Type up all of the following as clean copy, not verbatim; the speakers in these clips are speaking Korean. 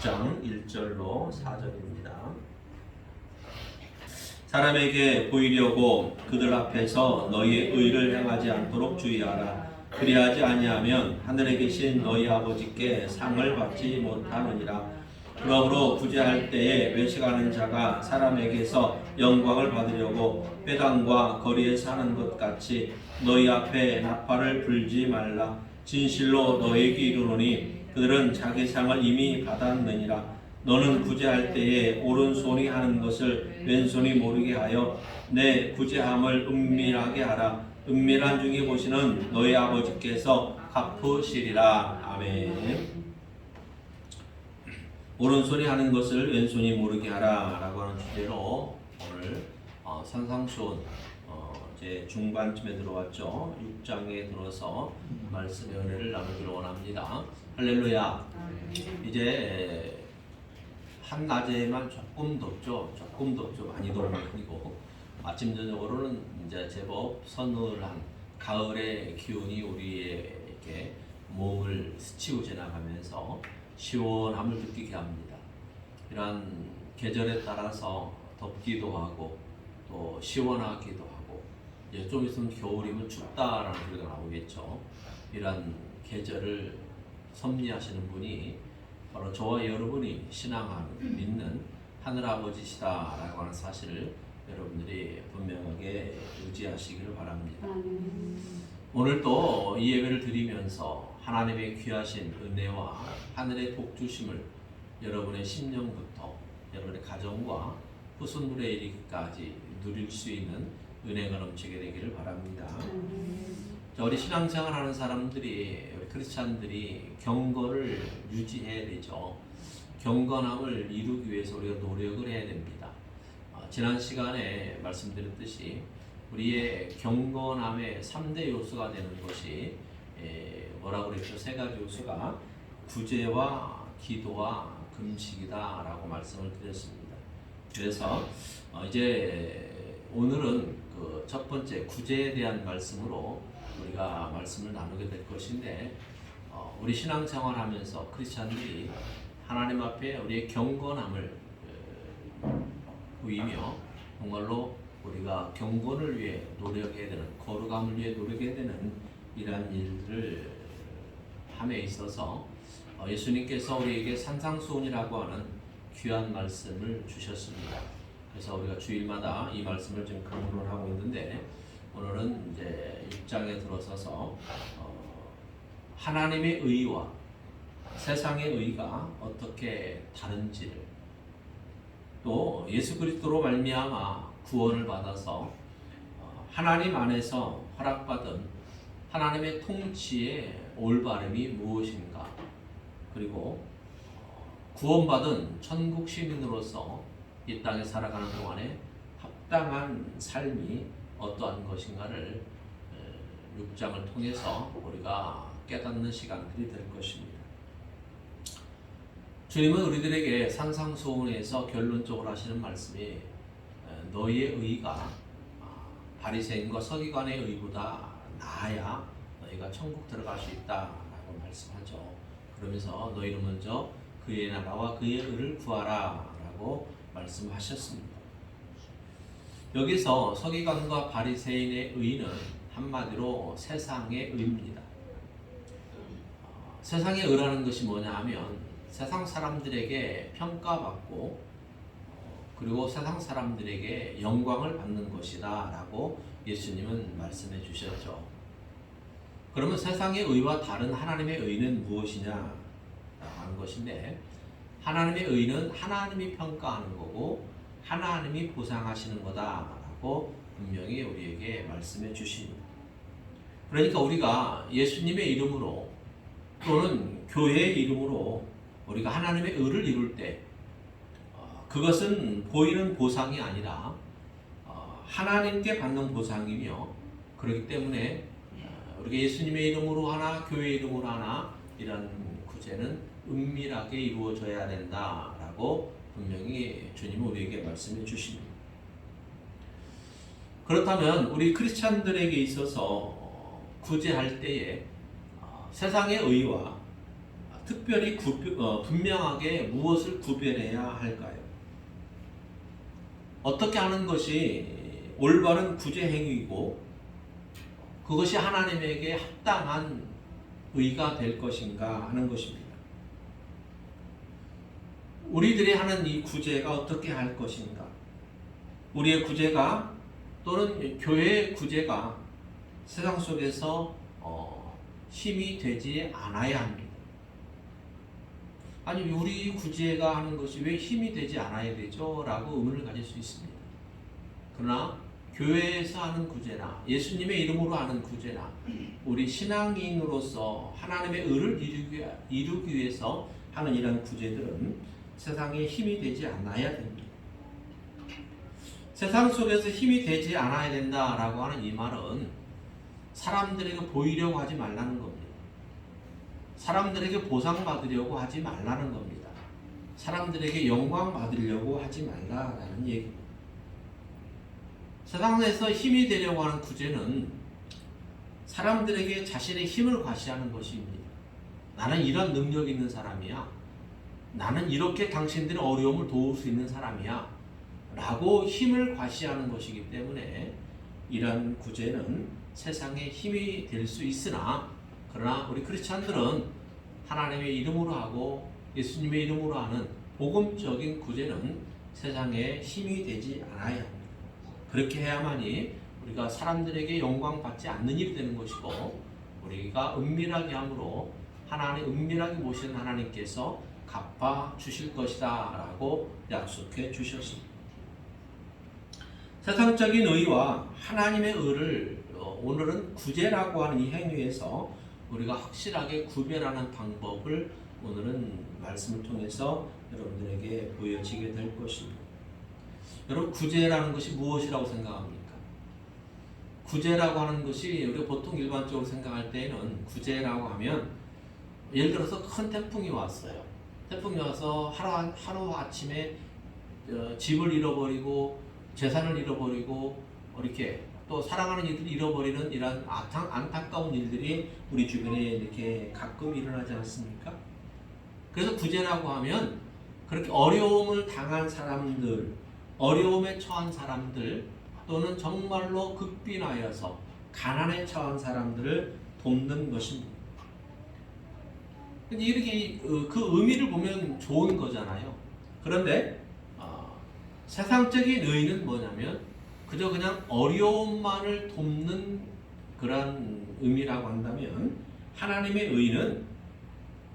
6장 1절로 4절입니다. 사람에게 보이려고 그들 앞에서 너희의 의를 행하지 않도록 주의하라. 그리하지 아니하면 하늘에 계신 너희 아버지께 상을 받지 못하느니라. 그러므로 구제할 때에 외식하는 자가 사람에게서 영광을 받으려고 회당과 거리에 사는 것 같이 너희 앞에 나팔을 불지 말라. 진실로 너희에게 이르노니 그들은 자기 상을 이미 받았느니라. 너는 구제할 때에 오른손이 하는 것을 왼손이 모르게 하여 내 구제함을 은밀하게 하라. 은밀한 중에 보시는 너희 아버지께서 갚으시리라. 아멘. 오른손이 하는 것을 왼손이 모르게 하라 라고 하는 주제로 오늘 산상수훈 이제 중반쯤에 들어왔죠. 6장에 들어서 말씀의 은혜를 나누기를 원합니다. 할렐루야. 이제 한낮에만 조금 덥죠. 많이 더운 건 아니고 아침 저녁으로는 이제 제법 서늘한 가을의 기운이 우리에게 몸을 스치고 지나가면서 시원함을 느끼게 합니다. 이러한 계절에 따라서 덥기도 하고 또 시원하기도 하고 이제 좀 있으면 겨울이면 춥다라는 소리가 나오겠죠. 이러한 계절을 섭리하시는 분이 바로 저와 여러분이 신앙하는 믿는 하늘아버지시다라고 하는 사실을 여러분들이 분명하게 의지하시기를 바랍니다. 오늘 또 이 예배를 드리면서 하나님의 귀하신 은혜와 하늘의 복주심을 여러분의 심령부터 여러분의 가정과 후손들에 이르기까지 누릴 수 있는 은혜가 넘치게 되기를 바랍니다. 자, 우리 신앙생활 하는 사람들이, 우리 크리스찬들이 경건을 유지해야 되죠. 경건함을 이루기 위해서 우리가 노력을 해야 됩니다. 지난 시간에 말씀드렸듯이 우리의 경건함의 3대 요소가 되는 것이 뭐라고 그랬죠? 세 가지 요소가 구제와 기도와 금식이다 라고 말씀을 드렸습니다. 그래서 이제 오늘은 그 첫 번째 구제에 대한 말씀으로 우리가 말씀을 나누게 될 것인데 우리 신앙생활 하면서 크리스찬들이 하나님 앞에 우리의 경건함을 보이며 정말로 우리가 경건을 위해 노력해야 되는, 거룩함을 위해 노력해야 되는 이러한 일들을 함에 있어서 예수님께서 우리에게 산상수훈이라고 하는 귀한 말씀을 주셨습니다. 그래서 우리가 주일마다 이 말씀을 지금 강론을 하고 있는데 오늘은 이제 6장에 들어서서 하나님의 의와 세상의 의가 어떻게 다른지를 또 예수 그리스도로 말미암아 구원을 받아서 하나님 안에서 허락받은 하나님의 통치의 올바름이 무엇인가, 그리고 구원받은 천국 시민으로서 이 땅에 살아가는 동안에 합당한 삶이 어떠한 것인가를 6장을 통해서 우리가 깨닫는 시간들이 될 것입니다. 주님은 우리들에게 산상수훈에서 결론적으로 하시는 말씀이 너희의 의가 바리새인과 서기관의 의보다 나아야 너희가 천국 들어갈 수 있다라고 말씀하죠. 그러면서 너희는 먼저 그의 나라와 그의 의를 구하라 라고 말씀하셨습니다. 여기서 서기관과 바리새인의 의는 한마디로 세상의 의입니다. 세상의 의라는 것이 뭐냐 하면 세상 사람들에게 평가받고 그리고 세상 사람들에게 영광을 받는 것이다 라고 예수님은 말씀해 주셨죠. 그러면 세상의 의와 다른 하나님의 의는 무엇이냐 하는 것인데, 하나님의 의는 하나님이 평가하는 거고 하나님이 보상하시는 거다 라고 분명히 우리에게 말씀해 주십니다. 그러니까 우리가 예수님의 이름으로 또는 교회의 이름으로 우리가 하나님의 의를 이룰 때 그것은 보이는 보상이 아니라 하나님께 받는 보상이며, 그렇기 때문에 우리가 예수님의 이름으로 하나 교회의 이름으로 하나 이런 구제는 은밀하게 이루어져야 된다라고 분명히 주님은 우리에게 말씀해 주십니다. 그렇다면 우리 크리스찬들에게 있어서 구제할 때에 세상의 의와 특별히 분명하게 무엇을 구별해야 할까요? 어떻게 하는 것이 올바른 구제 행위이고 그것이 하나님에게 합당한 의가 될 것인가 하는 것입니다. 우리들이 하는 이 구제가 어떻게 할 것인가? 우리의 구제가 또는 교회의 구제가 세상 속에서 힘이 되지 않아야 합니다. 아니 우리 구제가 하는 것이 왜 힘이 되지 않아야 되죠? 라고 의문을 가질 수 있습니다. 그러나 교회에서 하는 구제나 예수님의 이름으로 하는 구제나 우리 신앙인으로서 하나님의 의를 이루기 위해서 하는 이런 구제들은 세상에 힘이 되지 않아야 됩니다. 세상 속에서 힘이 되지 않아야 된다라고 하는 이 말은 사람들에게 보이려고 하지 말라는 겁니다. 사람들에게 보상받으려고 하지 말라는 겁니다. 사람들에게 영광 받으려고 하지 말라라는 얘기입니다. 세상에서 힘이 되려고 하는 구제는 사람들에게 자신의 힘을 과시하는 것입니다. 나는 이런 능력 있는 사람이야. 나는 이렇게 당신들의 어려움을 도울 수 있는 사람이야. 라고 힘을 과시하는 것이기 때문에 이러한 구제는 세상에 힘이 될 수 있으나 그러나 우리 크리스찬들은 하나님의 이름으로 하고 예수님의 이름으로 하는 복음적인 구제는 세상에 힘이 되지 않아야 합니다. 그렇게 해야만이 우리가 사람들에게 영광 받지 않는 일이 되는 것이고 우리가 은밀하게 함으로 은밀하게 모시는 하나님께서 갚아 주실 것이다 라고 약속해 주셨습니다. 세상적인 의와 하나님의 의를 오늘은 구제라고 하는 이 행위에서 우리가 확실하게 구별하는 방법을 오늘은 말씀을 통해서 여러분들에게 보여지게 될 것입니다. 여러분 구제라는 것이 무엇이라고 생각합니까? 구제라고 하는 것이 우리가 보통 일반적으로 생각할 때에는 구제라고 하면 예를 들어서 큰 태풍이 왔어요. 태풍이 와서 하루 아침에 집을 잃어버리고 재산을 잃어버리고 이렇게 또 사랑하는 이들을 잃어버리는 이런 안타까운 일들이 우리 주변에 이렇게 가끔 일어나지 않습니까? 그래서 구제라고 하면 그렇게 어려움을 당한 사람들, 어려움에 처한 사람들 또는 정말로 극빈하여서 가난에 처한 사람들을 돕는 것입니다. 이렇게 그 의미를 보면 좋은 거잖아요. 그런데 세상적인 의의는 뭐냐면 그저 그냥 어려움만을 돕는 그런 의미라고 한다면 하나님의 의의는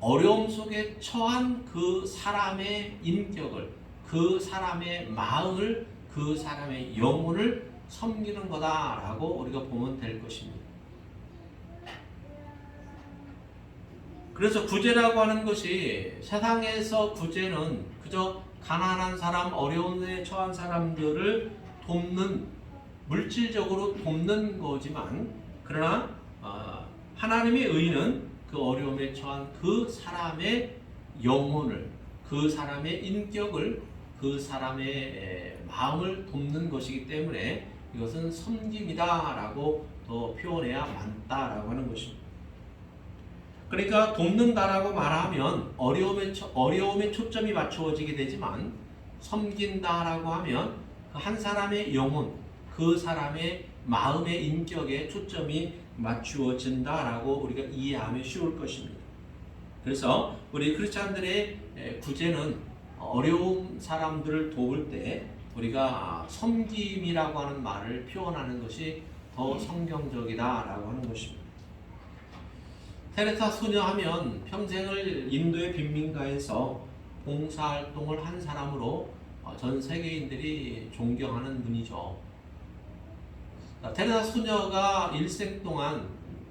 어려움 속에 처한 그 사람의 인격을, 그 사람의 마음을, 그 사람의 영혼을 섬기는 거다라고 우리가 보면 될 것입니다. 그래서 구제라고 하는 것이 세상에서 구제는 그저 가난한 사람, 어려움에 처한 사람들을 돕는, 물질적으로 돕는 거지만 그러나 하나님의 의의는 그 어려움에 처한 그 사람의 영혼을, 그 사람의 인격을, 그 사람의 마음을 돕는 것이기 때문에 이것은 섬김이다라고 더 표현해야 맞다라고 하는 것입니다. 그러니까 돕는다라고 말하면 어려움에 초점이 맞추어지게 되지만 섬긴다라고 하면 그 한 사람의 영혼, 그 사람의 마음의 인격에 초점이 맞추어진다라고 우리가 이해하면 쉬울 것입니다. 그래서 우리 크리스찬들의 구제는 어려운 사람들을 도울 때 우리가 섬김이라고 하는 말을 표현하는 것이 더 성경적이다라고 하는 것입니다. 테레사 소녀 하면 평생을 인도의 빈민가에서 봉사활동을 한 사람으로 전 세계인들이 존경하는 분이죠. 테레사 소녀가 일생 동안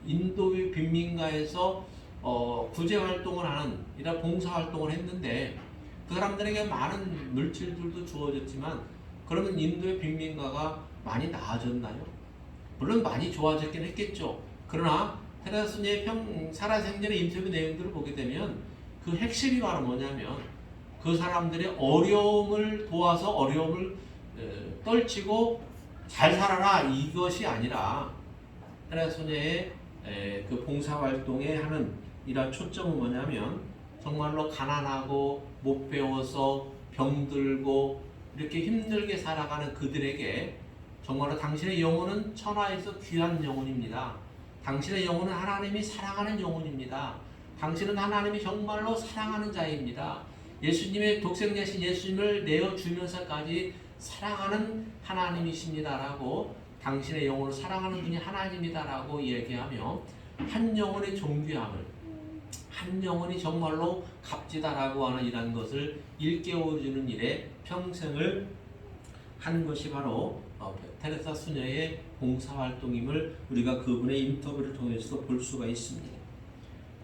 인도의 빈민가에서 구제활동을 하는 이런 봉사활동을 했는데 그 사람들에게 많은 물질들도 주어졌지만 그러면 인도의 빈민가가 많이 나아졌나요? 물론 많이 좋아졌긴 했겠죠. 그러나 테레사 소녀의 살아생전의 인터뷰 내용들을 보게 되면 그 핵심이 바로 뭐냐면 그 사람들의 어려움을 도와서 어려움을 떨치고 잘 살아라 이것이 아니라 테레사 소녀의 그 봉사활동에 하는 이러한 초점은 뭐냐면 정말로 가난하고 못 배워서 병들고 이렇게 힘들게 살아가는 그들에게 정말로 당신의 영혼은 천하에서 귀한 영혼입니다. 당신의 영혼은 하나님이 사랑하는 영혼입니다. 당신은 하나님이 정말로 사랑하는 자입니다. 예수님의 독생자신 예수님을 내어주면서까지 사랑하는 하나님이십니다라고, 당신의 영혼을 사랑하는 분이 하나님이다라고 얘기하며 한 영혼의 존귀함을, 한 영혼이 정말로 값지다라고 하는 이런 것을 일깨워주는 일에 평생을 한 것이 바로 테레사 수녀의 봉사활동임을 우리가 그분의 인터뷰를 통해서도 볼 수가 있습니다.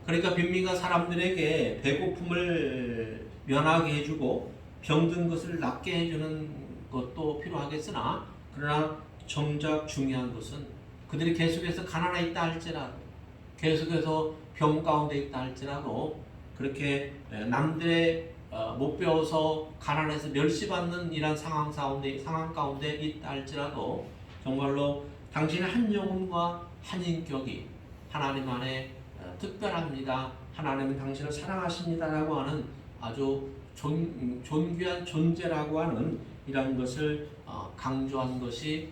그러니까 빈민가 사람들에게 배고픔을 면하게 해주고 병든 것을 낫게 해주는 것도 필요하겠으나, 그러나 정작 중요한 것은 그들이 계속해서 가난해 있다 할지라도, 계속해서 병 가운데 있다 할지라도, 그렇게 남들의 못 배워서 가난해서 멸시받는 이런 상황 가운데 있다 할지라도 정말로 당신의 한 영혼과 한 인격이 하나님 안에 특별합니다. 하나님은 당신을 사랑하십니다라고 하는 아주 존귀한 존재라고 하는 이런 것을 강조한 것이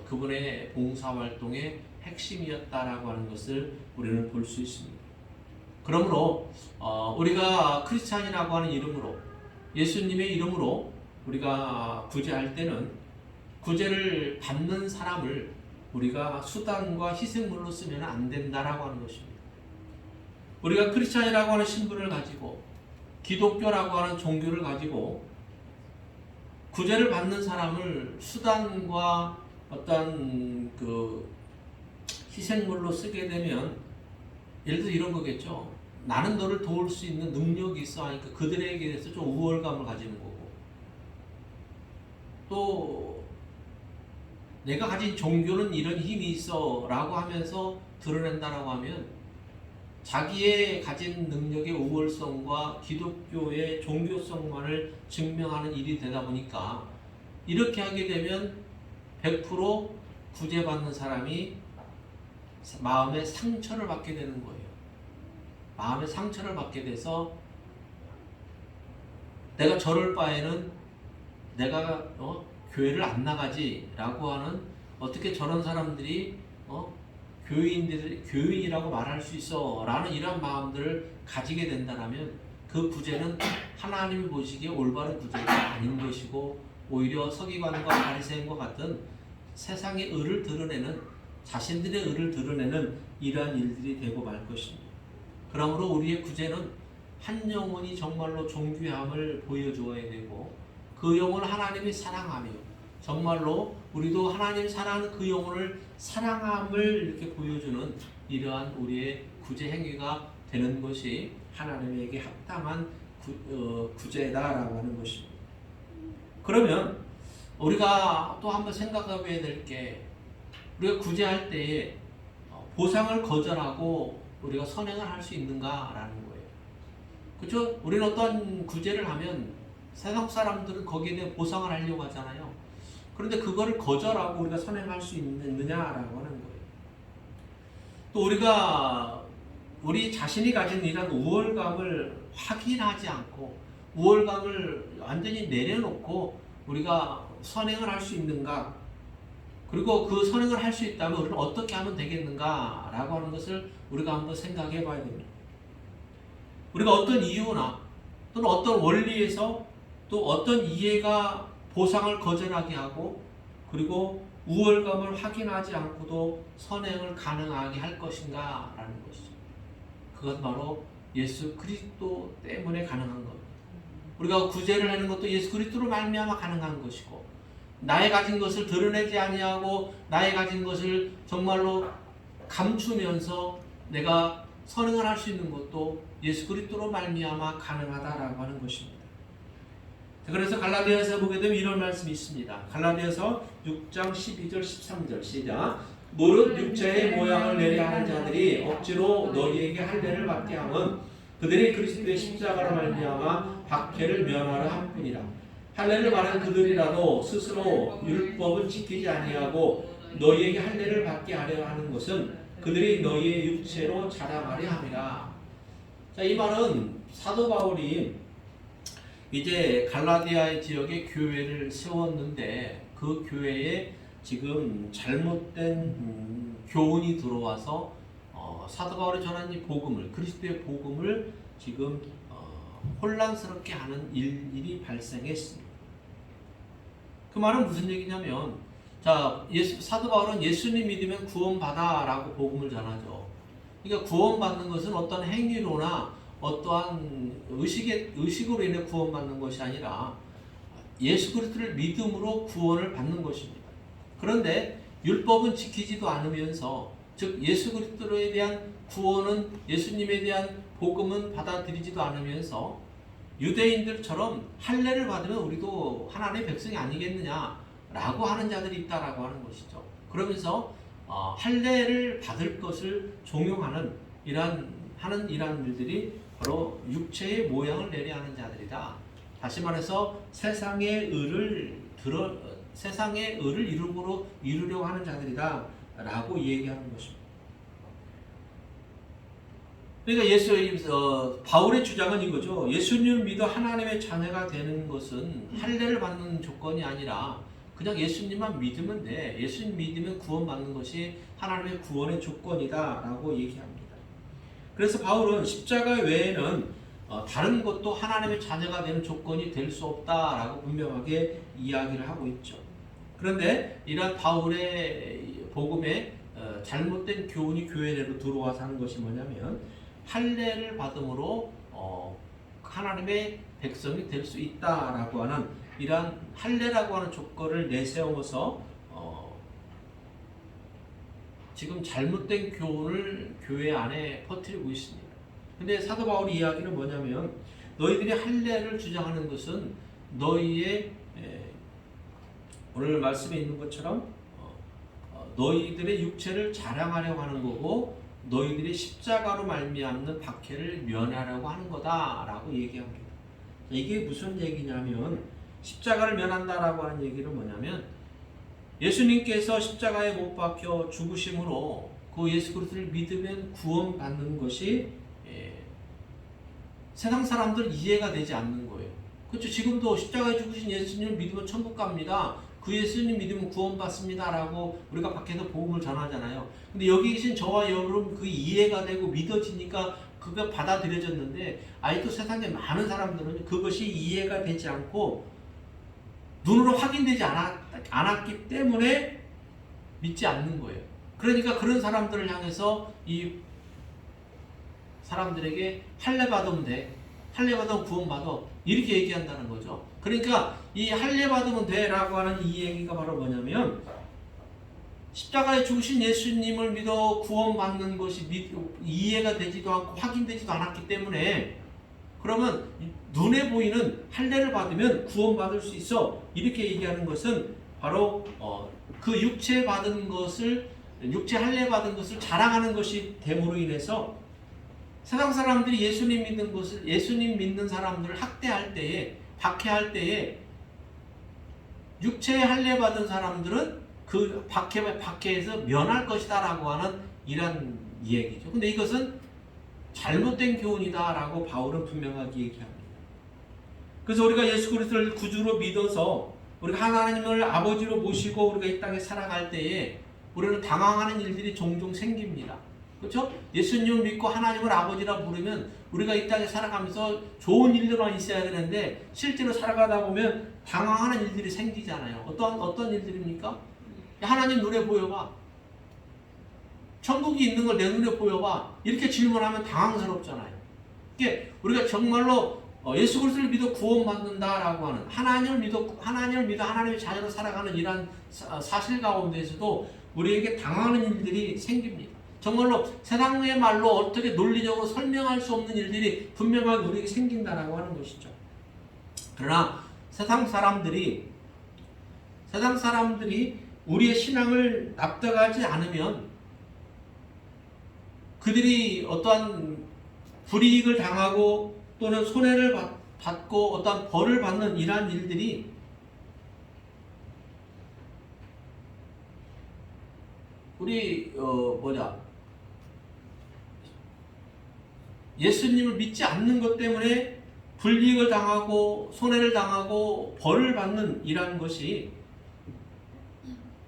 그분의 봉사활동의 핵심이었다라고 하는 것을 우리는 볼 수 있습니다. 그러므로 우리가 크리스찬이라고 하는 이름으로, 예수님의 이름으로 우리가 구제할 때는 구제를 받는 사람을 우리가 수단과 희생물로 쓰면 안 된다라고 하는 것입니다. 우리가 크리스찬이라고 하는 신분을 가지고, 기독교라고 하는 종교를 가지고 구제를 받는 사람을 수단과 어떤 그 희생물로 쓰게 되면, 예를 들어 이런 거겠죠. 나는 너를 도울 수 있는 능력이 있어 하니까 그들에게 대해서 좀 우월감을 가지는 거고, 또 내가 가진 종교는 이런 힘이 있어 라고 하면서 드러낸다라고 하면 자기의 가진 능력의 우월성과 기독교의 종교성만을 증명하는 일이 되다 보니까, 이렇게 하게 되면 100% 구제받는 사람이 마음의 상처를 받게 되는 거예요. 마음의 상처를 받게 돼서 내가 저럴 바에는 내가 교회를 안 나가지 라고 하는, 어떻게 저런 사람들이 교인이라고 말할 수 있어 라는 이런 마음들을 가지게 된다면, 그 구제는 하나님이 보시기에 올바른 구제가 아닌 것이고, 오히려 서기관과 바리새인과 같은 세상의 의를 드러내는, 자신들의 의를 드러내는 이러한 일들이 되고 말 것입니다. 그러므로 우리의 구제는 한 영혼이 정말로 존귀함을 보여주어야 되고, 그 영혼을 하나님이 사랑하며 정말로 우리도 하나님 사랑하는 그 영혼을 사랑함을 이렇게 보여주는 이러한 우리의 구제 행위가 되는 것이 하나님에게 합당한 구제다라고 하는 것입니다. 그러면 우리가 또 한번 생각해 봐야 될 게, 우리가 구제할 때에 보상을 거절하고 우리가 선행을 할 수 있는가라는 거예요. 그렇죠? 우리는 어떤 구제를 하면 세상 사람들은 거기에 대해 보상을 하려고 하잖아요. 그런데 그거를 거절하고 우리가 선행할 수 있느냐라고 하는 거예요. 또 우리가 우리 자신이 가진 이런 우월감을 확인하지 않고, 우월감을 완전히 내려놓고 우리가 선행을 할 수 있는가, 그리고 그 선행을 할 수 있다면 우리는 어떻게 하면 되겠는가 라고 하는 것을 우리가 한번 생각해 봐야 됩니다. 우리가 어떤 이유나 또는 어떤 원리에서 또 어떤 이해가 보상을 거절하게 하고, 그리고 우월감을 확인하지 않고도 선행을 가능하게 할 것인가 라는 것이죠. 그것 바로 예수 그리스도 때문에 가능한 겁니다. 우리가 구제를 하는 것도 예수 그리스도로 말미암아 가능한 것이고, 나의 가진 것을 드러내지 아니하고 나의 가진 것을 정말로 감추면서 내가 선행을 할 수 있는 것도 예수 그리스도로 말미암아 가능하다라고 하는 것입니다. 그래서 갈라디아서 보게 되면 이런 말씀이 있습니다. 갈라디아서 6장 12절 13절 시작. 무릇 육체의 모양을 내려 하는 자들이 억지로 너희에게 할례를 받게 함은 그들이 그리스도의 십자가로 말미암아 박해를 면하려 함뿐이라. 할례를 받은 그들이라도 스스로 율법을 지키지 아니하고 너희에게 할례를 받게 하려 하는 것은 그들이 너희의 육체로 자랑하려 함이라. 자, 이 말은 사도 바울이 이제 갈라디아 지역에 교회를 세웠는데 그 교회에 지금 잘못된 교훈이 들어와서 사도 바울이 전한 이 복음을, 그리스도의 복음을 지금 혼란스럽게 하는 일이 발생했습니다. 그 말은 무슨 얘기냐면, 자, 사도 바울은 예수님 믿으면 구원받아라고 복음을 전하죠. 그러니까 구원받는 것은 어떤 행위로나 어떠한 의식으로 인해 구원받는 것이 아니라 예수 그리스도를 믿음으로 구원을 받는 것입니다. 그런데 율법은 지키지도 않으면서, 즉 예수 그리스도에 대한 구원은, 예수님에 대한 복음은 받아들이지도 않으면서 유대인들처럼 할례를 받으면 우리도 하나님의 백성이 아니겠느냐라고 하는 자들이 있다라고 하는 것이죠. 그러면서 할례를 받을 것을 종용하는 이러한 일들이 바로 육체의 모양을 내려 하는 자들이다. 다시 말해서 세상의 의를 이루려고 하는 자들이다라고 얘기하는 것입니다. 그러니까 바울의 주장은 이거죠. 예수님을 믿어 하나님의 자녀가 되는 것은 할례를 받는 조건이 아니라 그냥 예수님만 믿으면 돼. 예수님 믿으면 구원받는 것이 하나님의 구원의 조건이다라고 얘기합니다. 그래서 바울은 십자가 외에는 다른 것도 하나님의 자녀가 되는 조건이 될 수 없다라고 분명하게 이야기를 하고 있죠. 그런데 이러한 바울의 복음에 잘못된 교훈이 교회 내로 들어와서 하는 것이 뭐냐면, 할례를 받음으로 하나님의 백성이 될 수 있다라고 하는 이러한 할례라고 하는 조건을 내세워서 지금 잘못된 교훈을 교회 안에 퍼뜨리고 있습니다. 근데 사도 바울의 이야기는 뭐냐면, 너희들이 할례를 주장하는 것은 너희의 오늘 말씀에 있는 것처럼 너희들의 육체를 자랑하려고 하는 거고, 너희들이 십자가로 말미암는 박해를 면하려고 하는 거다라고 얘기합니다. 이게 무슨 얘기냐면, 십자가를 면한다라고 하는 얘기는 뭐냐면, 예수님께서 십자가에 못 박혀 죽으심으로 그 예수 그리스도를 믿으면 구원받는 것이 세상 사람들 이해가 되지 않는 거예요. 그렇죠? 지금도 십자가에 죽으신 예수님을 믿으면 천국 갑니다. 그 예수님 믿으면 구원받습니다라고 우리가 밖에서 복음을 전하잖아요. 근데 여기 계신 저와 여러분 그 이해가 되고 믿어지니까 그가 받아들여졌는데, 아직도 세상에 많은 사람들은 그것이 이해가 되지 않고 눈으로 확인되지 않았기 때문에 믿지 않는 거예요. 그러니까 그런 사람들을 향해서 이 사람들에게 할례 받으면 돼, 할례 받으면 구원받아, 이렇게 얘기한다는 거죠. 그러니까 이 할례 받으면 돼라고 하는 이 얘기가 바로 뭐냐면, 십자가에 죽으신 예수님을 믿어 구원받는 것이 이해가 되지도 않고 확인되지도 않았기 때문에, 그러면 눈에 보이는 할례를 받으면 구원받을 수 있어, 이렇게 얘기하는 것은 바로 그 육체 할례 받은 것을 자랑하는 것이 됨으로 인해서 세상 사람들이 예수님 믿는 사람들을 학대할 때에, 박해할 때에 육체의 할례 받은 사람들은 그 박해에서 면할 것이다라고 하는 이런 얘기죠. 근데 이것은 잘못된 교훈이다라고 바울은 분명하게 얘기합니다. 그래서 우리가 예수 그리스도를 구주로 믿어서 우리가 하나님을 아버지로 모시고 우리가 이 땅에 살아갈 때에 우리는 당황하는 일들이 종종 생깁니다. 그렇죠? 예수님을 믿고 하나님을 아버지라 부르면 우리가 이 땅에 살아가면서 좋은 일들만 있어야 되는데, 실제로 살아가다 보면 당황하는 일들이 생기잖아요. 어떤 일들입니까? 하나님 눈에 보여봐. 천국이 있는 걸 내 눈에 보여봐. 이렇게 질문하면 당황스럽잖아요. 이게 우리가 정말로 예수 그리스도를 믿어 구원받는다라고 하는, 하나님을 믿어 하나님의 자녀로 살아가는 이러한 사실 가운데에서도 우리에게 당하는 일들이 생깁니다. 정말로 세상의 말로 어떻게 논리적으로 설명할 수 없는 일들이 분명하게 우리에게 생긴다라고 하는 것이죠. 그러나 세상 사람들이 우리의 신앙을 납득하지 않으면, 그들이 어떠한 불이익을 당하고 또는 손해를 받고 어떠한 벌을 받는 이러한 일들이 우리 예수님을 믿지 않는 것 때문에 불이익을 당하고 손해를 당하고 벌을 받는 이라는 것이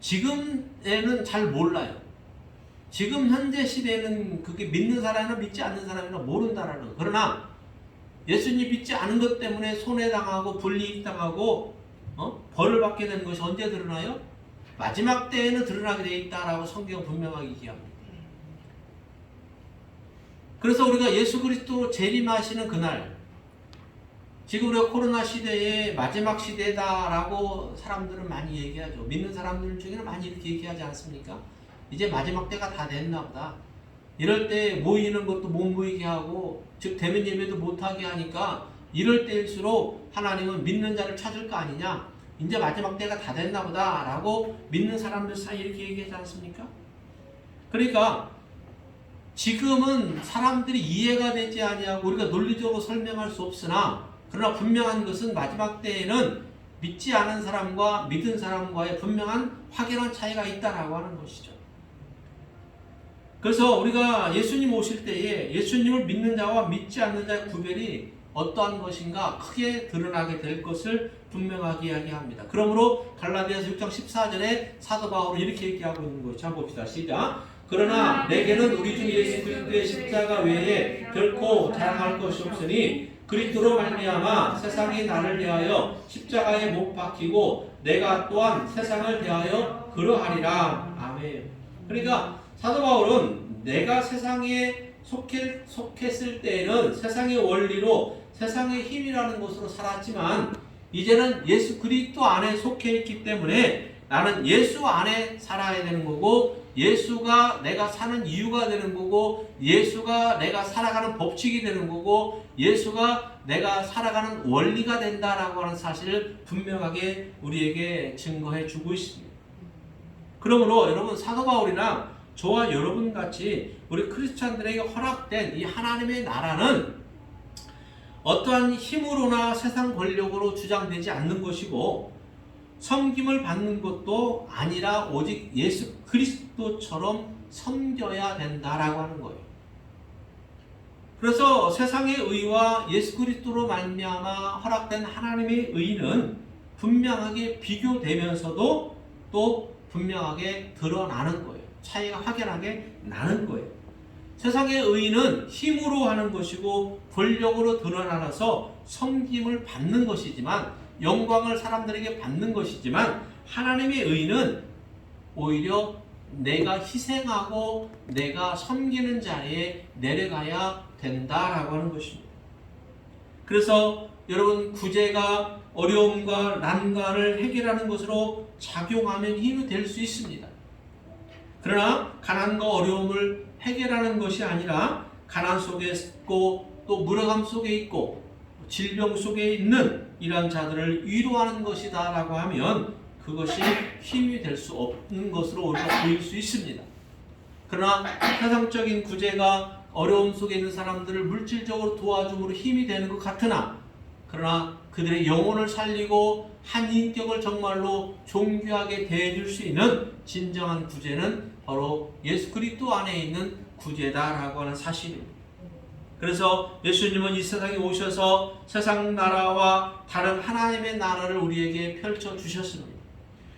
지금에는 잘 몰라요. 지금 현재 시대에는 그게 믿는 사람이나 믿지 않는 사람이나 모른다라는 거예요. 그러나 예수님 믿지 않은 것 때문에 손해당하고 불이익 당하고 벌을 받게 되는 것이 언제 드러나요? 마지막 때에는 드러나게 되어 있다라고 성경 분명하게 얘기합니다. 그래서 우리가 예수 그리스도 재림하시는 그날, 지금 우리가 코로나 시대의 마지막 시대다라고 사람들은 많이 얘기하죠. 믿는 사람들 중에는 많이 이렇게 얘기하지 않습니까? 이제 마지막 때가 다 됐나 보다. 이럴 때 모이는 것도 못 모이게 하고, 즉 대면 예배도 못하게 하니까 이럴 때일수록 하나님은 믿는 자를 찾을 거 아니냐, 이제 마지막 때가 다 됐나 보다 라고 믿는 사람들 사이에 이렇게 얘기하지 않습니까? 그러니까 지금은 사람들이 이해가 되지 아니하고 우리가 논리적으로 설명할 수 없으나, 그러나 분명한 것은 마지막 때에는 믿지 않은 사람과 믿은 사람과의 분명한 확연한 차이가 있다라고 하는 것이죠. 그래서 우리가 예수님 오실 때에 예수님을 믿는 자와 믿지 않는 자의 구별이 어떠한 것인가 크게 드러나게 될 것을 분명하게 이야기합니다. 그러므로 갈라디아서 6장 14절에 사도 바울은 이렇게 얘기하고 있는 것이죠. 한번 봅시다. 시작. 그러나 내게는 우리 주 예수 그리스도의 십자가 외에 결코 자랑할 것이 없으니 그리스도로 말미암아 세상이 나를 대하여 십자가에 못 박히고 내가 또한 세상을 대하여 그러하리라. 아멘. 그러니까 사도 바울은 내가 세상에 속했을 때에는 세상의 원리로 세상의 힘이라는 것으로 살았지만 이제는 예수 그리스도 안에 속해 있기 때문에 나는 예수 안에 살아야 되는 거고, 예수가 내가 사는 이유가 되는 거고, 예수가 내가 살아가는 법칙이 되는 거고, 예수가 내가 살아가는 원리가 된다라고 하는 사실을 분명하게 우리에게 증거해 주고 있습니다. 그러므로 여러분, 사도 바울이나 저와 여러분 같이 우리 크리스찬들에게 허락된 이 하나님의 나라는 어떠한 힘으로나 세상 권력으로 주장되지 않는 것이고, 섬김을 받는 것도 아니라 오직 예수 그리스도처럼 섬겨야 된다라고 하는 거예요. 그래서 세상의 의와 예수 그리스도로 말미암아 허락된 하나님의 의는 분명하게 비교되면서도 또 분명하게 드러나는 거예요. 차이가 확연하게 나는 거예요. 세상의 의는 힘으로 하는 것이고 권력으로 드러나서 섬김을 받는 것이지만, 영광을 사람들에게 받는 것이지만, 하나님의 의는 오히려 내가 희생하고 내가 섬기는 자리에 내려가야 된다라고 하는 것입니다. 그래서 여러분, 구제가 어려움과 난관을 해결하는 것으로 작용하면 힘이 될 수 있습니다. 그러나 가난과 어려움을 해결하는 것이 아니라 가난 속에 있고 또 무력함 속에 있고 질병 속에 있는 이러한 자들을 위로하는 것이다 라고 하면 그것이 힘이 될 수 없는 것으로 우리가 보일 수 있습니다. 그러나 세상적인 구제가 어려움 속에 있는 사람들을 물질적으로 도와줌으로 힘이 되는 것 같으나, 그러나 그들의 영혼을 살리고 한 인격을 정말로 존귀하게 대해줄 수 있는 진정한 구제는 바로 예수 그리스도 안에 있는 구제다라고 하는 사실입니다. 그래서 예수님은 이 세상에 오셔서 세상 나라와 다른 하나님의 나라를 우리에게 펼쳐 주셨습니다.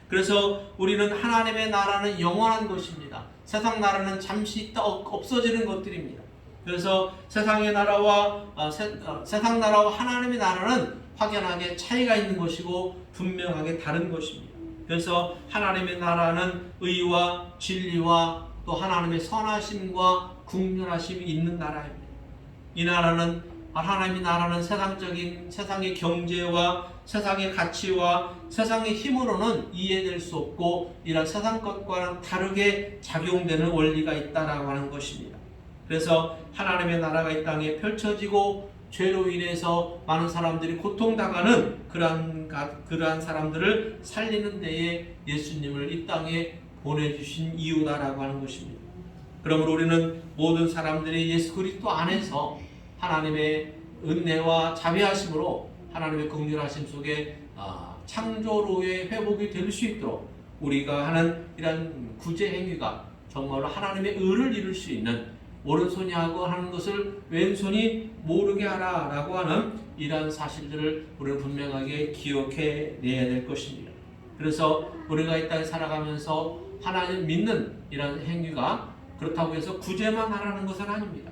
그래서 우리는 하나님의 나라는 영원한 것입니다. 세상 나라는 잠시 있다 없어지는 것들입니다. 그래서 세상의 나라와 세상 나라와 하나님의 나라는 확연하게 차이가 있는 것이고 분명하게 다른 것입니다. 그래서 하나님의 나라는 의와 진리와 또 하나님의 선하심과 국률하심이 있는 나라입니다. 이 나라는, 하나님의 나라는 세상의 경제와 세상의 가치와 세상의 힘으로는 이해될 수 없고 이런 세상 것과는 다르게 작용되는 원리가 있다라고 하는 것입니다. 그래서 하나님의 나라가 이 땅에 펼쳐지고 죄로 인해서 많은 사람들이 고통당하는 그러한 사람들을 살리는 데에 예수님을 이 땅에 보내주신 이유다라고 하는 것입니다. 그러므로 우리는 모든 사람들이 예수 그리스도 안에서 하나님의 은혜와 자비하심으로 하나님의 긍휼하심 속에 창조로의 회복이 될 수 있도록 우리가 하는 이런 구제 행위가 정말로 하나님의 의를 이룰 수 있는 오른손이 하고 하는 것을 왼손이 모르게 하라라고 하는 이러한 사실들을 우리는 분명하게 기억해 내야 될 것입니다. 그래서 우리가 이 땅에 살아가면서 하나님 믿는 이런 행위가 그렇다고 해서 구제만 하라는 것은 아닙니다.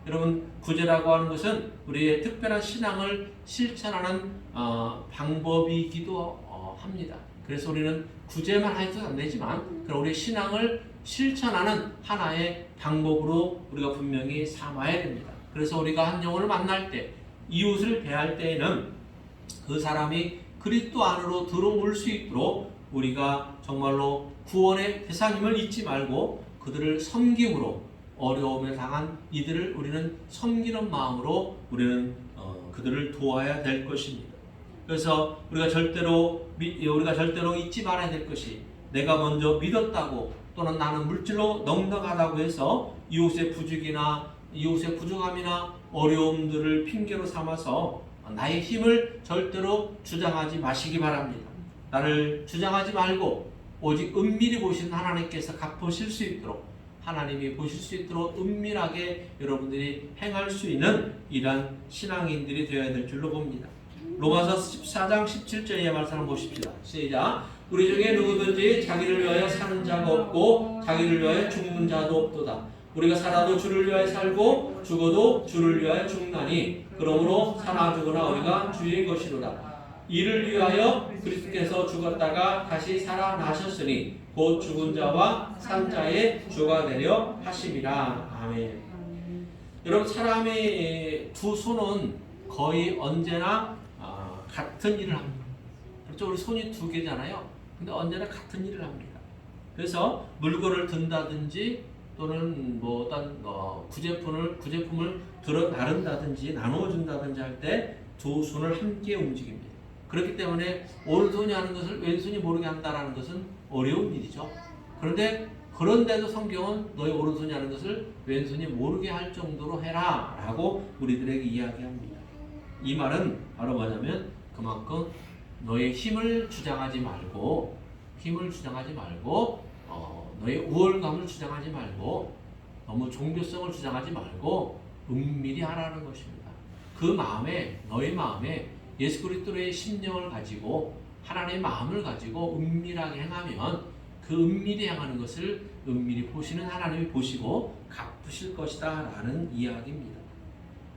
여러분, 구제라고 하는 것은 우리의 특별한 신앙을 실천하는 방법이기도 합니다. 그래서 우리는 구제만 해서는 안 되지만 우리의 신앙을 실천하는 하나의 방법으로 우리가 분명히 삼아야 됩니다. 그래서 우리가 한 영혼을 만날 때, 이웃을 대할 때에는 그 사람이 그리스도 안으로 들어올 수 있도록 우리가 정말로 구원의 대상임을 잊지 말고 그들을 섬김으로, 어려움에 당한 이들을 우리는 섬기는 마음으로 우리는 그들을 도와야 될 것입니다. 그래서 우리가 절대로 잊지 말아야 될 것이, 내가 먼저 믿었다고 또는 나는 물질로 넉넉하다고 해서 이웃의 부족이나 이웃의 부족함이나 어려움들을 핑계로 삼아서 나의 힘을 절대로 주장하지 마시기 바랍니다. 나를 주장하지 말고 오직 은밀히 보시는 하나님께서 갚으실 수 있도록, 하나님이 보실 수 있도록 은밀하게 여러분들이 행할 수 있는 이러한 신앙인들이 되어야 될 줄로 봅니다. 로마서 14장 17절의 말씀 한번 보십시다. 시작. 우리 중에 누구든지 자기를 위하여 사는 자가 없고 자기를 위하여 죽는 자도 없도다. 우리가 살아도 주를 위하여 살고 죽어도 주를 위하여 죽나니 그러므로 사나 죽으나 우리가 주의 것이로다. 이를 위하여 그리스도께서 죽었다가 다시 살아나셨으니 곧 죽은 자와 산 자의 주가 되려 하심이라. 아멘. 여러분, 사람의 두 손은 거의 언제나 같은 일을 합니다. 그렇죠? 우리 손이 두 개잖아요. 근데 언제나 같은 일을 합니다. 그래서 물건을 든다든지 또는 뭐 어떤 구제품을 들어 나른다든지 나누어 준다든지 할 때 두 손을 함께 움직입니다. 그렇기 때문에 오른손이 하는 것을 왼손이 모르게 한다는 것은 어려운 일이죠. 그런데도 성경은 너희 오른손이 하는 것을 왼손이 모르게 할 정도로 해라 라고 우리들에게 이야기합니다. 이 말은 바로 뭐냐면 그만큼 너의 힘을 주장하지 말고 너의 우월감을 주장하지 말고 너무 종교성을 주장하지 말고 은밀히 하라는 것입니다. 그 마음에, 너의 마음에 예수 그리스도의 심령을 가지고 하나님의 마음을 가지고 은밀하게 행하면 그 은밀히 행하는 것을 은밀히 보시는 하나님이 보시고 갚으실 것이다 라는 이야기입니다.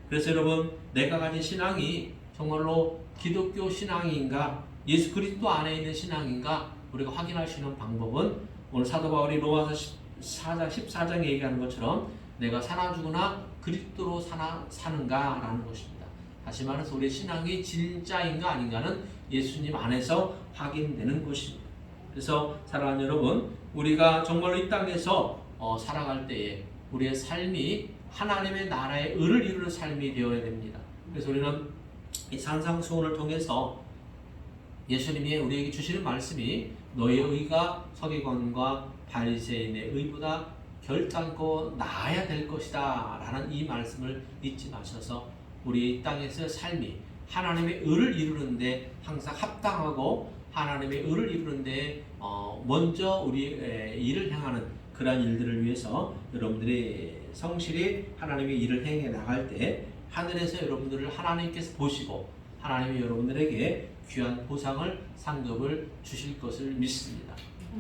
그래서 여러분, 내가 가진 신앙이 정말로 기독교 신앙인가, 예수 그리스도 안에 있는 신앙인가 우리가 확인할 수 있는 방법은 오늘 사도 바울이 로마서 14장에 얘기하는 것처럼 내가 사나 죽으나 그리스도로 사는가 라는 것입니다. 다시 말해서 우리의 신앙이 진짜인가 아닌가는 예수님 안에서 확인되는 것입니다. 그래서 사랑하는 여러분, 우리가 정말로 이 땅에서 살아갈 때에 우리의 삶이 하나님의 나라의 의를 이루는 삶이 되어야 됩니다. 그래서 우리는 이 산상수훈을 통해서 예수님이 우리에게 주시는 말씀이 너의 의가 서기관과 바리새인의 의보다 결단코 나아야 될 것이다 라는 이 말씀을 잊지 마셔서 우리 땅에서의 삶이 하나님의 의를 이루는데 항상 합당하고 하나님의 의를 이루는데 먼저 우리의 일을 행하는 그러한 일들을 위해서 여러분들이 성실히 하나님의 일을 행해 나갈 때 하늘에서 여러분들을 하나님께서 보시고 하나님이 여러분들에게 귀한 보상을 상급을 주실 것을 믿습니다.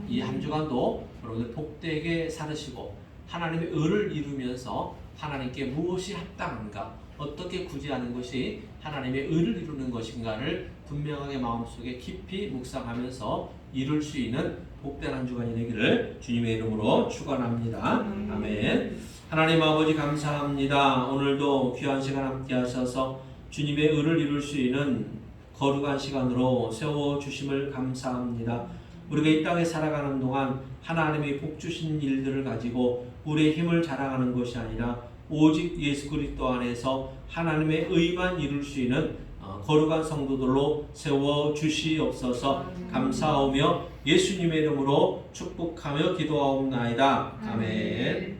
이 한 주간도 여러분들 복되게 살으시고 하나님의 의를 이루면서 하나님께 무엇이 합당한가, 어떻게 구제하는 것이 하나님의 의를 이루는 것인가를 분명하게 마음속에 깊이 묵상하면서 이룰 수 있는 복된 한 주간이 되기를 주님의 이름으로 축원합니다. 아멘. 하나님 아버지 감사합니다. 오늘도 귀한 시간 함께 하셔서 주님의 의를 이룰 수 있는 거룩한 시간으로 세워주심을 감사합니다. 우리가 이 땅에 살아가는 동안 하나님이 복 주신 일들을 가지고 우리의 힘을 자랑하는 것이 아니라 오직 예수 그리스도 안에서 하나님의 의만 이룰 수 있는 거룩한 성도들로 세워주시옵소서. 감사하며 예수님의 이름으로 축복하며 기도하옵나이다. 아멘.